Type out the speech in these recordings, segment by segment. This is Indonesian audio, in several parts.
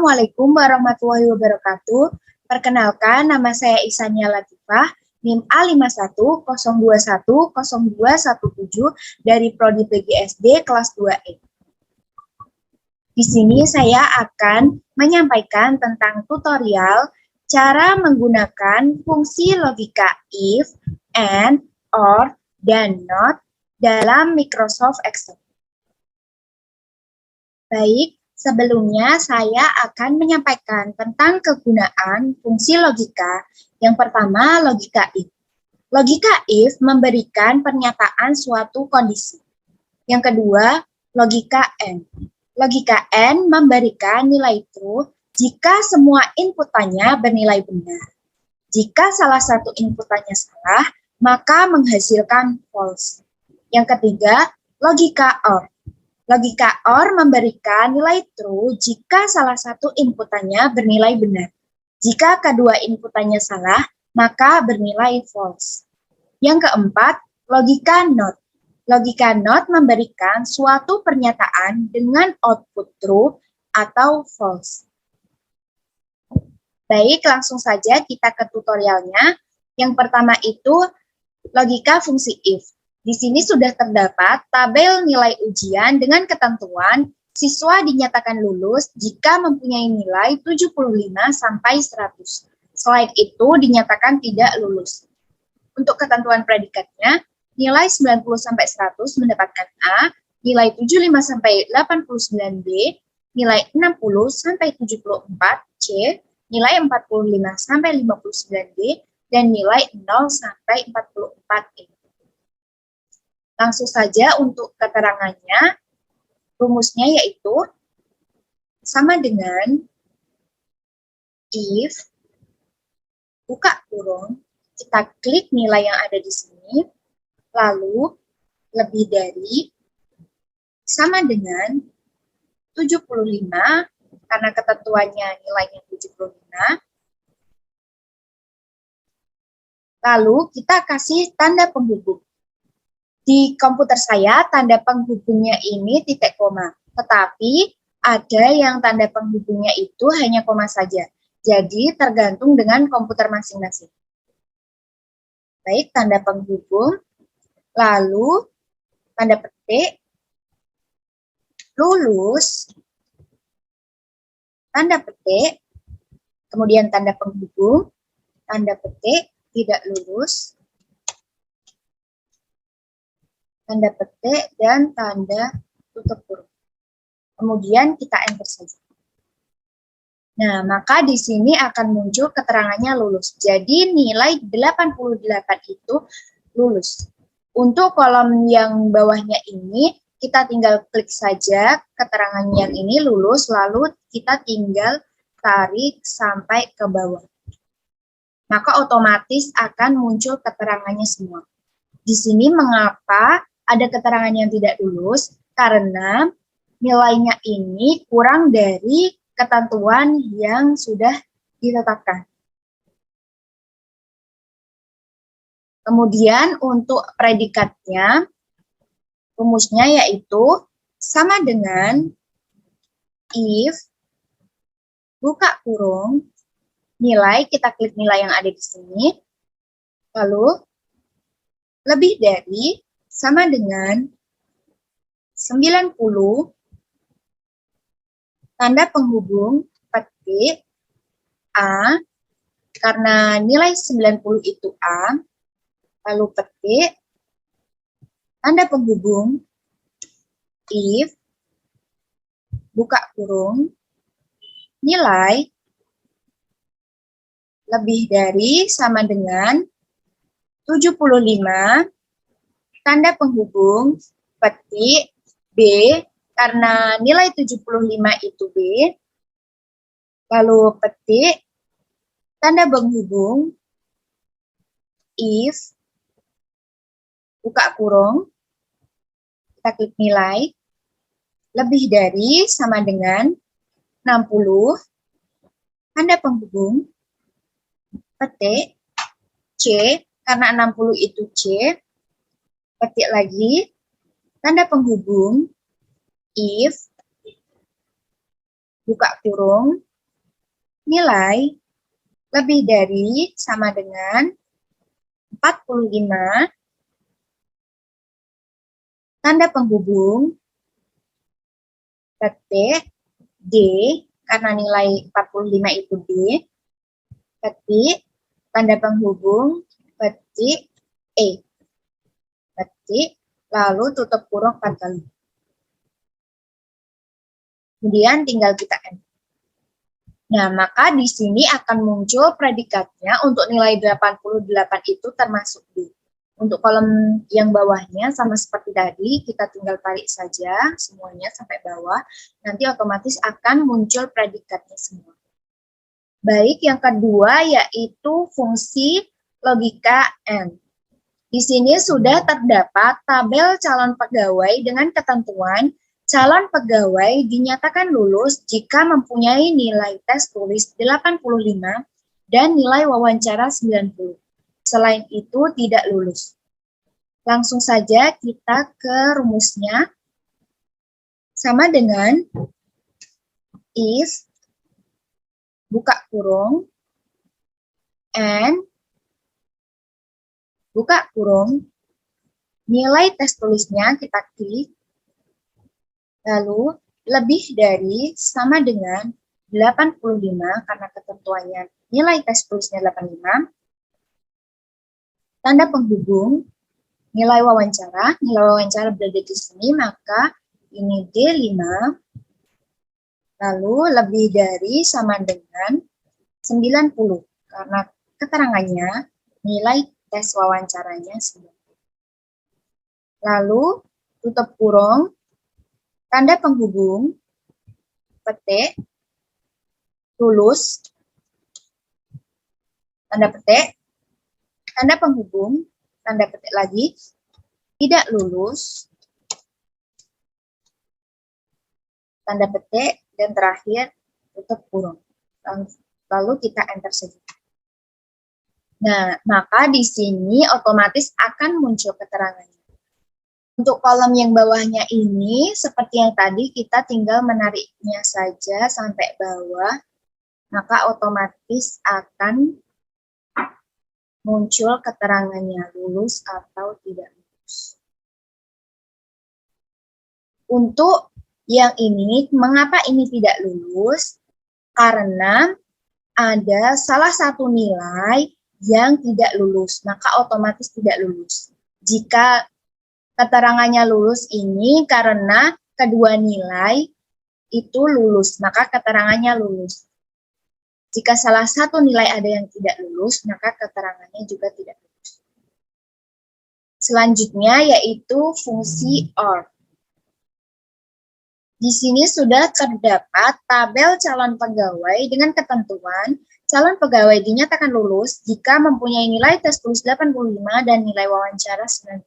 Assalamualaikum warahmatullahi wabarakatuh. Perkenalkan, nama saya Ihsania Latifah, NIM A5102102117 dari Prodi PGSD kelas 2E. Di sini saya akan menyampaikan tentang tutorial cara menggunakan fungsi logika if, and, or, dan not dalam Microsoft Excel. Baik, sebelumnya saya akan menyampaikan tentang kegunaan fungsi logika. Yang pertama, logika if. Logika if memberikan pernyataan suatu kondisi. Yang kedua, logika and. Logika and memberikan nilai true jika semua inputannya bernilai benar. Jika salah satu inputannya salah, maka menghasilkan false. Yang ketiga, logika or. Logika OR memberikan nilai true jika salah satu inputannya bernilai benar. Jika kedua inputannya salah, maka bernilai false. Yang keempat, logika not. Logika not memberikan suatu pernyataan dengan output true atau false. Baik, langsung saja kita ke tutorialnya. Yang pertama itu logika fungsi if. Di sini sudah terdapat tabel nilai ujian dengan ketentuan siswa dinyatakan lulus jika mempunyai nilai 75 sampai 100. Selain itu dinyatakan tidak lulus. Untuk ketentuan predikatnya, nilai 90 sampai 100 mendapatkan A, nilai 75 sampai 89 B, nilai 60 sampai 74 C, nilai 45 sampai 59 D, dan nilai 0 sampai 44 E. Langsung saja untuk keterangannya, rumusnya yaitu sama dengan if, buka kurung, kita klik nilai yang ada di sini, lalu lebih dari, sama dengan 75, karena ketentuannya nilainya 75, lalu kita kasih tanda penghubung. Di komputer saya, tanda penghubungnya ini titik koma. Tetapi, ada yang tanda penghubungnya itu hanya koma saja. Jadi, tergantung dengan komputer masing-masing. Baik, tanda penghubung. Lalu, tanda petik. Lulus. Tanda petik. Kemudian tanda penghubung. Tanda petik. Tidak lulus. Tanda petik, dan tanda tutup kurung. Kemudian kita enter saja. Nah, maka di sini akan muncul keterangannya lulus. Jadi nilai 88 itu lulus. Untuk kolom yang bawahnya ini, kita tinggal klik saja keterangan yang ini lulus, lalu kita tinggal tarik sampai ke bawah. Maka otomatis akan muncul keterangannya semua. Di sini mengapa ada keterangan yang tidak lulus? Karena nilainya ini kurang dari ketentuan yang sudah ditetapkan. Kemudian untuk predikatnya, rumusnya yaitu sama dengan if, buka kurung, nilai, kita klik nilai yang ada di sini, lalu lebih dari, sama dengan 90, tanda penghubung, petik, A, karena nilai 90 itu A, lalu petik, tanda penghubung, if, buka kurung, nilai, lebih dari, sama dengan 75, tanda penghubung, petik, B, karena nilai 75 itu B, lalu petik, tanda penghubung, if, buka kurung, kita klik nilai, lebih dari, sama dengan 60, tanda penghubung, petik, C, karena 60 itu C, petik lagi, tanda penghubung, if, buka kurung, nilai lebih dari sama dengan 45, tanda penghubung, petik, D, karena nilai 45 itu D, petik, tanda penghubung, petik, E, petik, lalu tutup kurung 4 kali. Kemudian tinggal kita enter. Nah, maka di sini akan muncul predikatnya untuk nilai 88 itu termasuk D. Untuk kolom yang bawahnya sama seperti tadi, kita tinggal tarik saja semuanya sampai bawah, nanti otomatis akan muncul predikatnya semua. Baik, yang kedua yaitu fungsi logika AND. Di sini sudah terdapat tabel calon pegawai dengan ketentuan calon pegawai dinyatakan lulus jika mempunyai nilai tes tulis 85 dan nilai wawancara 90. Selain itu tidak lulus. Langsung saja kita ke rumusnya. Sama dengan if buka kurung and buka kurung nilai tes tulisnya kita klik, lalu lebih dari sama dengan 85 karena ketentuannya nilai tes tulisnya 85, tanda penghubung, nilai wawancara berada di sini, maka ini D5, lalu lebih dari sama dengan 90, karena keterangannya nilai tes wawancaranya 90. Lalu tutup kurung, tanda penghubung, petik, lulus, tanda petik, tanda penghubung, tanda petik lagi, tidak lulus, tanda petik, dan terakhir tutup kurung. Lalu kita enter saja. Nah, maka di sini otomatis akan muncul keterangannya. Untuk kolom yang bawahnya ini, seperti yang tadi, kita tinggal menariknya saja sampai bawah, maka otomatis akan muncul keterangannya lulus atau tidak lulus. Untuk yang ini, mengapa ini tidak lulus? Karena ada salah satu nilai yang tidak lulus, maka otomatis tidak lulus. Jika keterangannya lulus ini karena kedua nilai itu lulus, maka keterangannya lulus. Jika salah satu nilai ada yang tidak lulus, maka keterangannya juga tidak lulus. Selanjutnya yaitu fungsi OR. Di sini sudah terdapat tabel calon pegawai dengan ketentuan calon pegawai dinyatakan lulus jika mempunyai nilai tes tulis 85 dan nilai wawancara 90.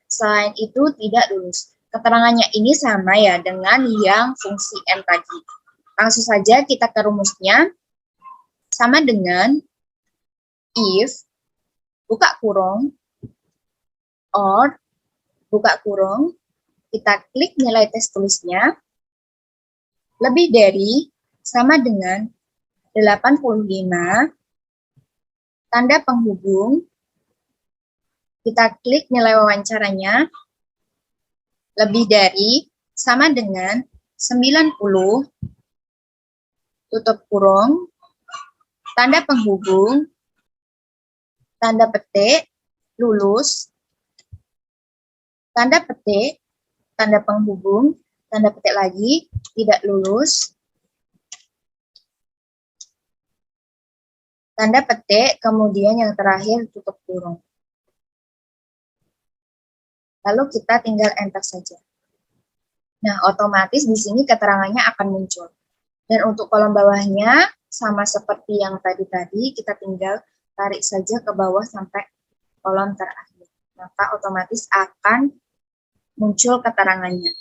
Selain itu tidak lulus. Keterangannya ini sama ya dengan yang fungsi N tadi. Langsung saja kita ke rumusnya. Sama dengan if buka kurung or buka kurung, kita klik nilai tes tulisnya lebih dari sama dengan 85, tanda penghubung, kita klik nilai wawancaranya lebih dari sama dengan 90, tutup kurung, tanda penghubung, tanda petik, lulus, tanda petik, tanda penghubung, tanda petik lagi, tidak lulus, tanda petik, kemudian yang terakhir tutup kurung. Lalu kita tinggal enter saja. Nah, otomatis di sini keterangannya akan muncul. Dan untuk kolom bawahnya, sama seperti yang tadi, kita tinggal tarik saja ke bawah sampai kolom terakhir. Maka otomatis akan muncul keterangannya.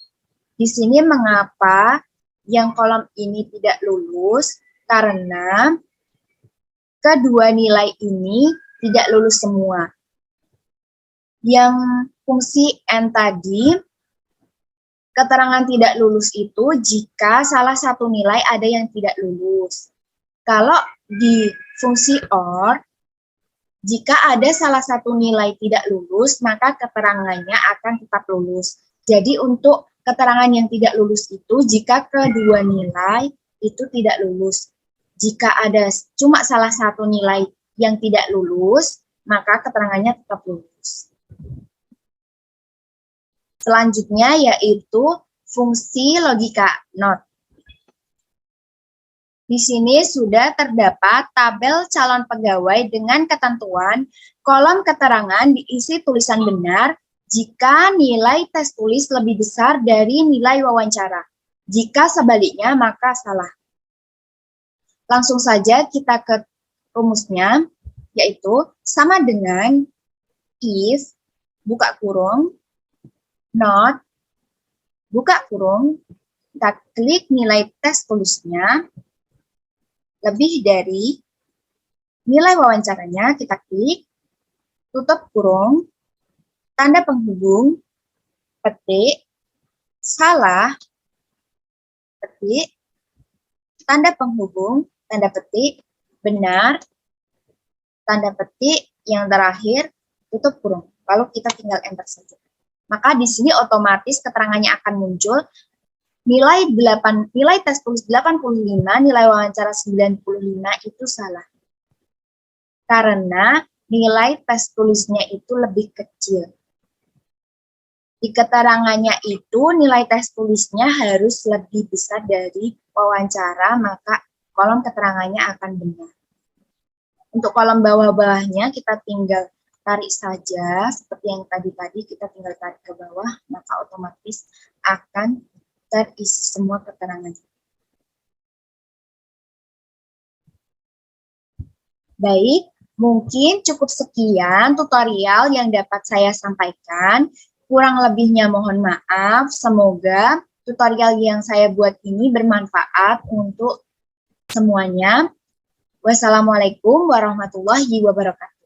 Di sini mengapa yang kolom ini tidak lulus? Karena kedua nilai ini tidak lulus semua. Yang fungsi N tadi, keterangan tidak lulus itu jika salah satu nilai ada yang tidak lulus. Kalau di fungsi OR, jika ada salah satu nilai tidak lulus, maka keterangannya akan tetap lulus. Jadi untuk keterangan yang tidak lulus itu, jika kedua nilai itu tidak lulus. Jika ada cuma salah satu nilai yang tidak lulus, maka keterangannya tetap lulus. Selanjutnya yaitu fungsi logika NOT. Di sini sudah terdapat tabel calon pegawai dengan ketentuan kolom keterangan diisi tulisan benar jika nilai tes tulis lebih besar dari nilai wawancara. Jika sebaliknya maka salah. Langsung saja kita ke rumusnya, yaitu sama dengan if, buka kurung, not, buka kurung, kita klik nilai tes tulisnya, lebih dari nilai wawancaranya, kita klik, tutup kurung, tanda penghubung, petik, salah, petik, tanda penghubung, tanda petik, benar, tanda petik, yang terakhir, tutup kurung. Lalu kita tinggal enter saja. Maka di sini otomatis keterangannya akan muncul nilai tes tulis 85, nilai wawancara 95 itu salah. Karena nilai tes tulisnya itu lebih kecil. Di keterangannya itu nilai tes tulisnya harus lebih besar dari wawancara, maka kolom keterangannya akan benar. Untuk kolom bawah-bawahnya kita tinggal tarik saja, seperti yang tadi kita tinggal tarik ke bawah, maka otomatis akan terisi semua keterangan. Baik, mungkin cukup sekian tutorial yang dapat saya sampaikan. Kurang lebihnya mohon maaf, semoga tutorial yang saya buat ini bermanfaat untuk semuanya. Wassalamualaikum warahmatullahi wabarakatuh.